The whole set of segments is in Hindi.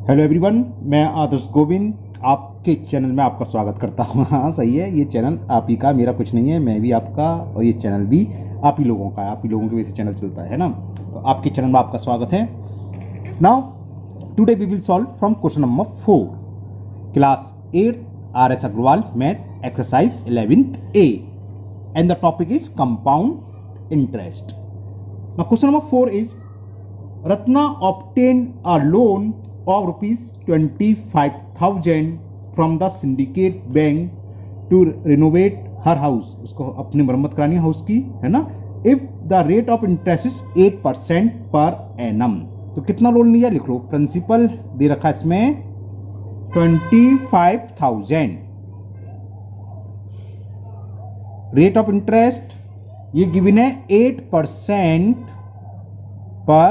हेलो एवरीवन, मैं आदर्श गोविंद आपके चैनल में आपका स्वागत करता हूँ। हाँ सही है, ये चैनल आप ही का, मेरा कुछ नहीं है, मैं भी आपका और ये चैनल भी आप ही लोगों का है। आप ही लोगों की वजह से चैनल चलता है ना। तो आपके चैनल में आपका स्वागत है। Now today we will solve from question number 4, class 8 RS Agarwal math exercise 11th A and the topic is compound interest. Now question number 4 is Ratna obtained a loan of rupees 25,000 from the syndicate bank to renovate her house. उसको अपनी मरम्मत करानी है हाउस की, है ना। If the rate of interest is 8% per annum, तो कितना लोन लिया लिख लो। प्रिंसिपल दे रखा है इसमें 25,000, रेट ऑफ इंटरेस्ट ये गिवन है 8% पर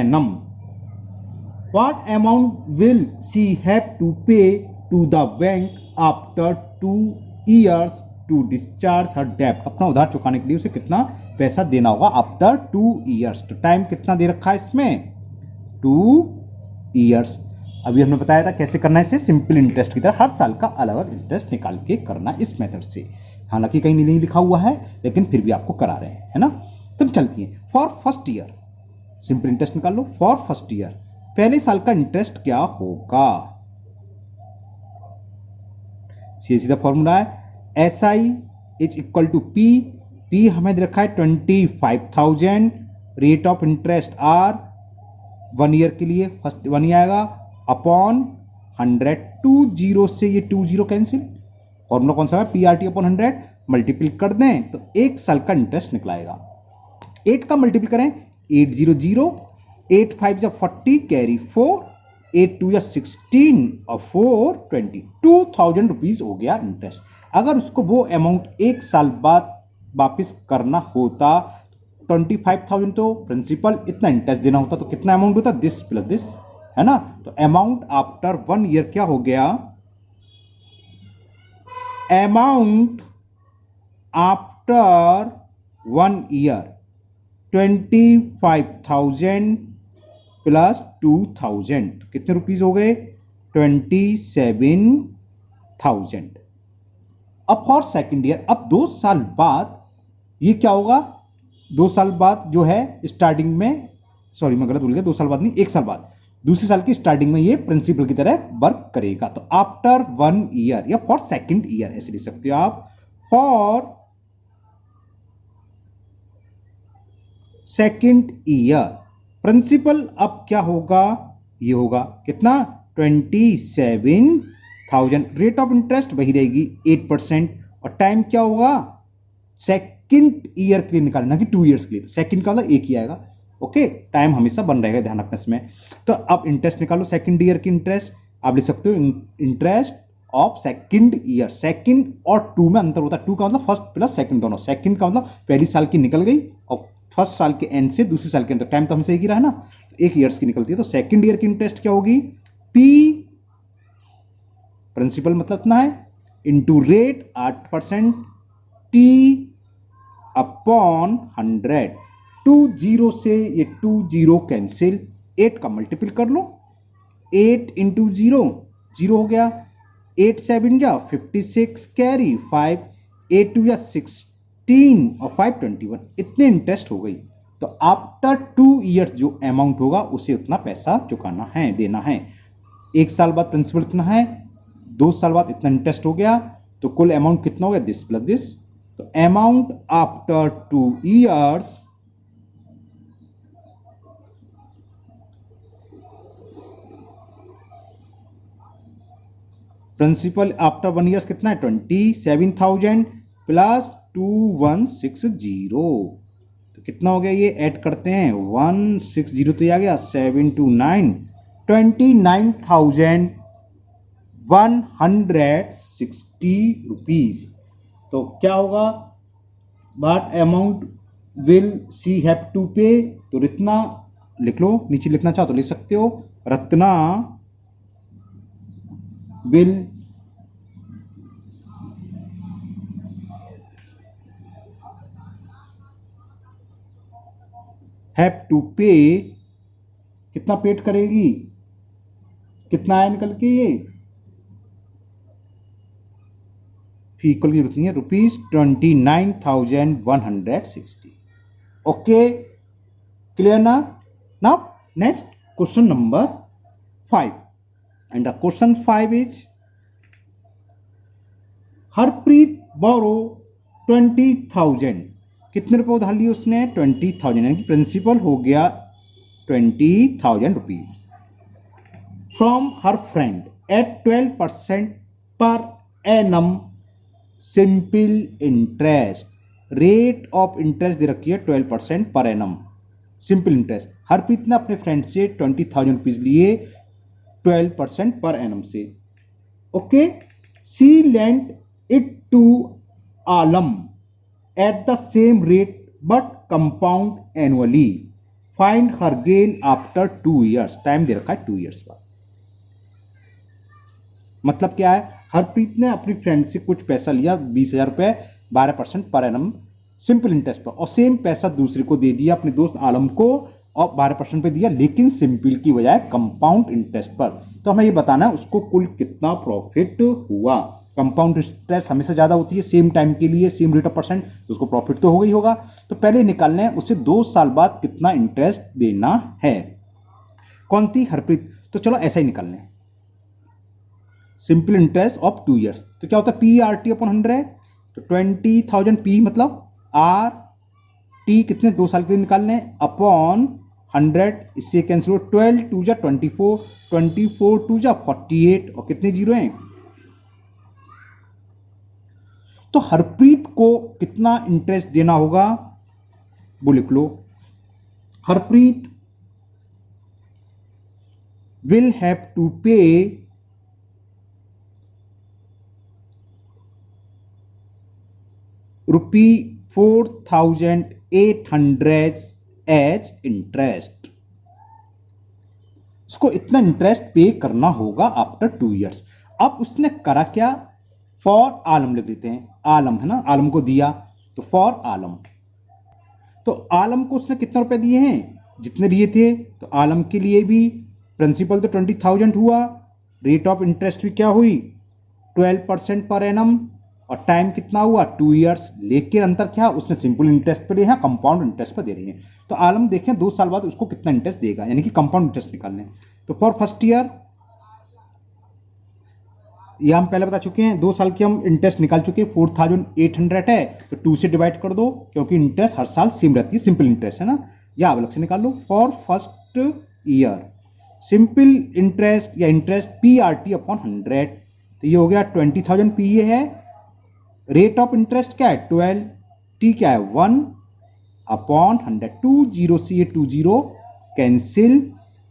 annum. What amount will she have to pay to the bank after 2 years to discharge her debt? अपना उधार चुकाने के लिए उसे कितना पैसा देना होगा आफ्टर 2 years। तो टाइम कितना दे रखा है इसमें 2 years। अभी हमने बताया था कैसे करना है इसे, सिंपल इंटरेस्ट की तरह हर साल का अलग अलग इंटरेस्ट निकाल के करना इस मेथड से। हालांकि कहीं नहीं लिखा हुआ है लेकिन फिर भी आपको करा रहे हैं, है ना। तो चलती है। For first year simple interest निकाल लो। फॉर फर्स्ट ईयर पहले साल का इंटरेस्ट क्या होगा, सीधा फॉर्मूला है SI is equal to P हमें दे रखा है 25,000, rate of interest R 1 year के लिए फर्स्ट 1 ईयर आएगा अपॉन 100। 20 से ये 20 कैंसिल, फॉर्मूला कौन सा है PRT अपॉन 100, मल्टीपल कर दें तो एक साल का इंटरेस्ट निकलाएगा। 8 का मल्टीपल करें 800, 8 5 या 40 कैरी 4, 8 2 या 16 और 4 22,000 रुपीज हो गया इंटरेस्ट। अगर उसको वो अमाउंट एक साल बाद वापस करना होता 25,000 तो प्रिंसिपल इतना इंटरेस्ट देना होता, तो कितना अमाउंट होता दिस प्लस दिस, है ना। तो अमाउंट आफ्टर 1 ईयर क्या हो गया, अमाउंट आफ्टर 1 ईयर 25,000 प्लस 2,000 कितने रुपीज हो गए 27,000। अब फॉर सेकेंड ईयर, अब 2 साल बाद ये क्या होगा, 2 साल बाद जो है स्टार्टिंग में, सॉरी मैं गलत बोल गया, 2 साल बाद नहीं 1 साल बाद, दूसरे साल की स्टार्टिंग में ये प्रिंसिपल की तरह वर्क करेगा। तो आफ्टर 1 ईयर या फॉर सेकेंड ईयर ऐसे लिख सकते हो आप। फॉर सेकेंड ईयर प्रिंसिपल अब क्या होगा, ये होगा कितना 27,000, रेट ऑफ इंटरेस्ट वही रहेगी 8% और टाइम क्या होगा सेकेंड ईयर के लिए निकालना कि 2 इयर्स के लिए, तो सेकेंड का मतलब एक ही आएगा। ओके, टाइम हमेशा बन रहेगा, ध्यान रखना इसमें। तो अब इंटरेस्ट निकालो, सेकेंड ईयर की इंटरेस्ट आप लिख सकते हो interest of second year. Second और 2 में अंतर होता है, 2 का मतलब फर्स्ट प्लस सेकेंड दोनों, सेकेंड का मतलब पहली साल की निकल गई और फर्स्ट साल के एंड से दूसरे साल के एंड तक टाइम तो हमसे एक ही रहा ना, एक ईयर्स की निकलती है। तो सेकेंड ईयर की इंटरेस्ट क्या होगी, P प्रिंसिपल मतलब इतना है इंटू रेट 8% T अपॉन 100। 20 से ये 20 कैंसिल, 8 का मल्टीपल कर लो, 8 इंटू 0 0 हो गया, 8 7 या 56 कैरी 5, 8 2 या 16 और 5 21, इतने इंटरेस्ट हो गई। तो आफ्टर 2 इयर्स जो अमाउंट होगा उसे उतना पैसा चुकाना है, देना है। 1 साल बाद प्रिंसिपल इतना है, 2 साल बाद इतना इंटरेस्ट हो गया, तो कुल अमाउंट कितना हो गया दिस प्लस दिस। तो amount after 2 years principal after 1 years कितना है 27,000 प्लस 2160, तो कितना हो गया, ये ऐड करते हैं 160 तो ये आ गया 7 2 9 29,160 रुपीज। तो क्या होगा, but amount will she have to pay, तो रत्ना लिख लो, नीचे लिखना चाहो तो लिख सकते हो, रत्ना विल हैव टू पे, कितना पेड करेगी कितना आया निकल के ये, फी इक्वल की जरूरत नहीं है, ₹29,160। ओके, क्लियर ना? Now next question number 5, and the question 5 is Harpreet borrow 20,000, कितने रुपए उधार लिए उसने? 20,000, यानी कि प्रिंसिपल हो गया 20,000 rupees from her friend at 12% per annum simple interest, rate of interest दे रखी है 12% per annum simple interest. Harpreet ने अपने फ्रेंड से 20,000 रुपीज लिए 12% पर एनम से। Okay, she lent it to Alam at the same rate but compound annually, find her gain after 2 years, time दे रखा है 2 ईयर्स बाद। मतलब क्या है, हरप्रीत ने अपनी फ्रेंड से कुछ पैसा लिया 20,000 रुपए 12% पर एनम सिंपल इंटरेस्ट पर, और सेम पैसा दूसरे को दे दिया, अपने दोस्त आलम को, और 12% पे दिया, लेकिन सिंपल की बजाय कंपाउंड इंटरेस्ट पर। तो हमें ये बताना है उसको कुल कितना प्रॉफिट हुआ। कंपाउंड इंटरेस्ट हमेशा ज्यादा होती है सेम टाइम के लिए, सेम रेट ऑफ परसेंट, तो उसको प्रॉफिट तो हो गई होगा। तो पहले निकालना है उसे 2 साल बाद कितना इंटरेस्ट देना है। कौन थी? हरप्रीत। तो चलो ऐसा ही निकालना है, सिंपल इंटरेस्ट ऑफ 2 ईयर्स। तो क्या होता है, पी आर टी अपॉन 100, तो 20,000 पी मतलब आर टी कितने 2 साल के लिए निकालने, अपॉन 100, इससे कैंसिल हो, 12 2 जा 24, 24 2 जा 48, और कितने जीरो हैं। तो हरप्रीत को कितना इंटरेस्ट देना होगा वो लिख लो। हरप्रीत विल हैव टू पे ₹4,800 एज इंटरेस्ट। उसको इतना इंटरेस्ट पे करना होगा आफ्टर 2 ईयर्स। अब उसने करा क्या, फॉर आलम लिख देते हैं, आलम है ना, आलम को दिया, तो फॉर आलम। तो आलम को उसने कितने रुपए दिए हैं, जितने दिए थे। तो आलम के लिए भी प्रिंसिपल तो 20,000 हुआ, रेट ऑफ इंटरेस्ट भी क्या हुई 12% पर एनम, और टाइम कितना हुआ 2 ईयर्स। लेकिन अंतर क्या, उसने सिंपल इंटरेस्ट पर दिया, कंपाउंड इंटरेस्ट पर दे रही है। तो आलम देखें 2 साल बाद उसको कितना इंटरेस्ट देगा, यानी कि कंपाउंड इंटरेस्ट निकालने। तो फॉर फर्स्ट ईयर, ये हम पहले बता चुके हैं, 2 साल की हम इंटरेस्ट निकाल चुके हैं, 4,800 है, तो 2 से डिवाइड कर दो, क्योंकि इंटरेस्ट हर साल सेम रहती है, सिंपल इंटरेस्ट है ना, या अलग से निकाल लो। For first year simple interest या interest P R T upon 100, तो ये हो गया 20,000 पी ये है, रेट ऑफ इंटरेस्ट क्या है 12, टी क्या है 1 अपॉन 100, 2 0 से ये 2 0 कैंसिल,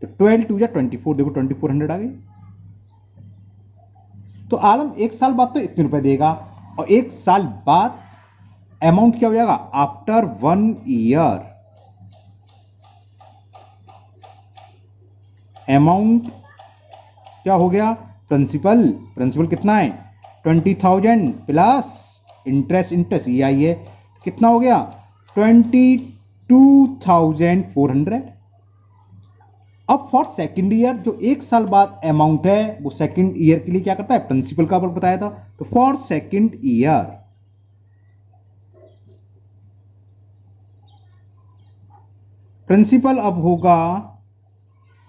तो 12 2 या 24, देखो 2400 आ गई। तो आलम 1 साल बाद तो इतने रुपए देगा, और 1 साल बाद अमाउंट क्या हो जाएगा, आफ्टर 1 ईयर अमाउंट क्या हो गया, प्रिंसिपल, प्रिंसिपल कितना है 20,000 प्लस इंटरेस्ट ये आई है, कितना हो गया 22,400। अब फॉर सेकेंड ईयर जो 1 साल बाद अमाउंट है, वो सेकेंड ईयर के लिए क्या करता है, प्रिंसिपल का बताया था। तो फॉर सेकेंड ईयर प्रिंसिपल अब होगा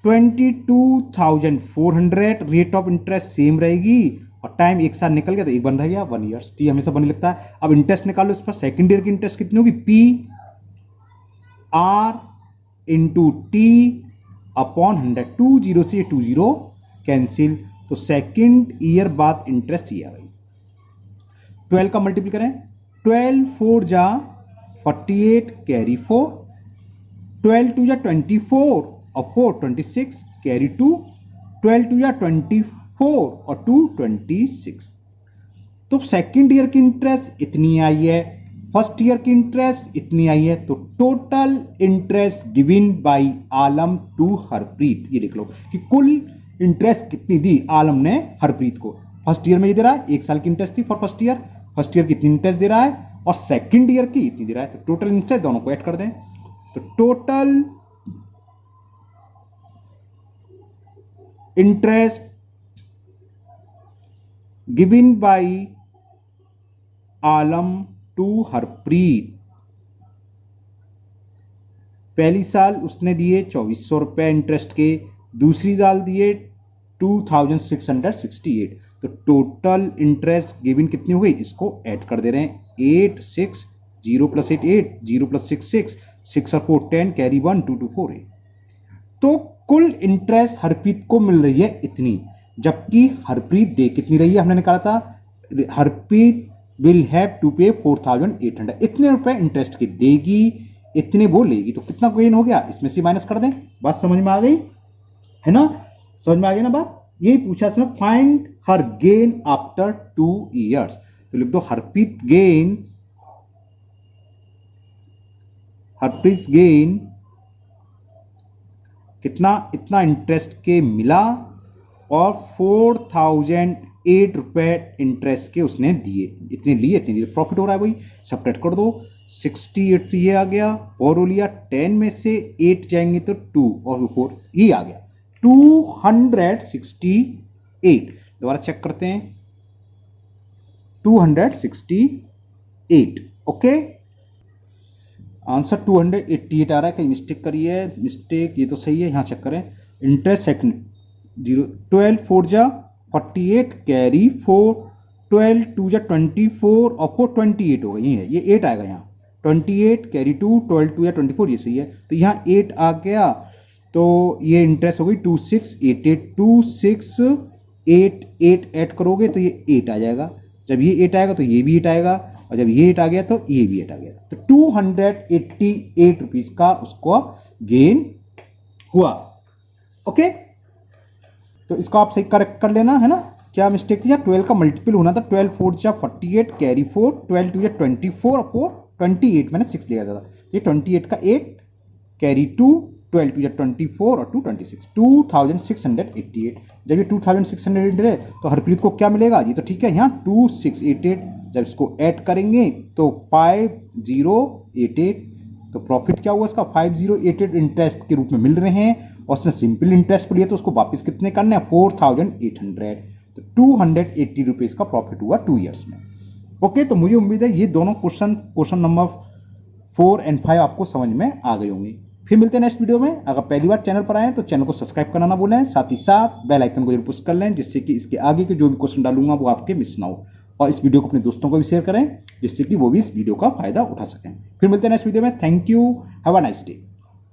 22,400, रेट ऑफ इंटरेस्ट सेम रहेगी, और टाइम 1 साल निकल गया तो 1 बन रह गया 1 ईयर्स, टी हमेशा बने लगता है। अब इंटरेस्ट निकालो इस पर, सेकेंड ईयर की इंटरेस्ट कितनी होगी, P R into T upon 100, 2 0 से 2 0 कैंसिल, तो सेकेंड ईयर बाद इंटरेस्ट ये आ गई। 12 का मल्टीपल करें, 12 4 जा 48 कैरी 4, 12 2 जा 24 और 4 26 कैरी 2, 12 2 जा 24 और 2 26। तो सेकेंड ईयर की इंटरेस्ट इतनी आई है, फर्स्ट ईयर की इंटरेस्ट इतनी आई है, तो total interest given by Alam to Harpreet, ये लिख लो कि कुल इंटरेस्ट कितनी दी आलम ने हरप्रीत को। फर्स्ट ईयर में ये दे रहा है 1 साल की इंटरेस्ट थी फॉर फर्स्ट ईयर की इतनी इंटरेस्ट दे रहा है, और सेकेंड ईयर की इतनी दे रहा है, तो टोटल इंटरेस्ट दोनों को ऐड कर दें, तो total interest given by Alam to Harpreet. पहली साल उसने दिए 2400 रुपये इंटरेस्ट के, दूसरी साल दिए 2668। तो टोटल इंटरेस्ट गिवन कितनी हो गई, इसको ऐड कर दे रहे हैं। 8 6 0 + 8 8 0 + 6 6 6 और 4 10 कैरी 1 2 2 4 8। तो कुल इंटरेस्ट हरप्रीत को मिल रही है इतनी, जबकि हरप्रीत दे कितनी रही है, हमने निकाला था हरप्रीत विल हैव टू पे 4800। इतने रुपए इंटरेस्ट के देगी, इतने वो लेगी, तो कितना गेन हो गया, इसमें से माइनस कर दें। बात समझ में आ गई है ना, समझ में आ गई ना बात। यही पूछा था, find her gain after 2 years। तो लिख दो हरप्रीत गेन कितना, इतना इंटरेस्ट के मिला और 4008 रुपए इंटरेस्ट के उसने दिए, इतने लिए इतने लिए, प्रॉफिट हो रहा है भाई। सब्ट्रैक्ट कर दो, 68 तो ये आ गया, और हो लिया 10 में से 8 जाएंगे तो 2 और 4 ये आ गया 268। दोबारा चेक करते हैं, 268। ओके, आंसर 288 आ रहा है, कहीं मिस्टेक करी है, मिस्टेक, ये तो सही है, यहाँ चेक करें। इंटरेस्ट सेकंड 12 4 जा 48 कैरी 4 12 2 जा 24 और 4 28 हो गई है, ये 8 आएगा यहाँ, 28 कैरी 2 12 2 या 24, ये सही है। तो यहाँ 8 आ गया, तो ये इंटरेस्ट हो गई 2688 2688 ऐड करोगे तो ये 8 आ जाएगा, जब ये 8 आएगा तो ये भी 8 आएगा, और जब ये 8 आ गया तो ये भी 8 आ गया। तो 288 रुपीज का उसको गेन हुआ। ओके, तो इसको आप सही करेक्ट कर लेना है ना, क्या मिस्टेक थी, 12 का मल्टीपल होना था, 12 4 जा 48 कैरी 4 12 2 जा 24 और 4 28, मैंने 6 लिया था, ये 28 का 8 कैरी 2 12 2 जा 24 और 2 26 2688। जब ये 2688 है तो हरप्रीत को क्या मिलेगा, ये तो ठीक है, यहाँ 2688, जब इसको ऐड करेंगे तो 5088। तो प्रॉफिट क्या हुआ इसका, 5088 इंटरेस्ट के रूप में मिल रहे हैं, और उसने सिंपल इंटरेस्ट पर लिया तो उसको वापस कितने करने हैं, 4800। तो 280 रुपीज का प्रॉफिट हुआ 2 years में। ओके, तो मुझे उम्मीद है ये दोनों क्वेश्चन नंबर 4 और 5 आपको समझ में आ गए होंगे। फिर मिलते हैं नेक्स्ट वीडियो में। अगर पहली बार चैनल पर आए तो चैनल को सब्सक्राइब करना ना भूलें, साथ ही साथ बेल आइकन को जरूर पुश कर लें, जिससे कि इसके आगे के जो भी क्वेश्चन डालूंगा वो आपके मिस ना हो, और इस वीडियो को अपने दोस्तों को भी शेयर करें, जिससे कि वो भी इस वीडियो का फायदा उठा सकें। फिर मिलते हैं नेक्स्ट वीडियो में। Thank you, have a nice day.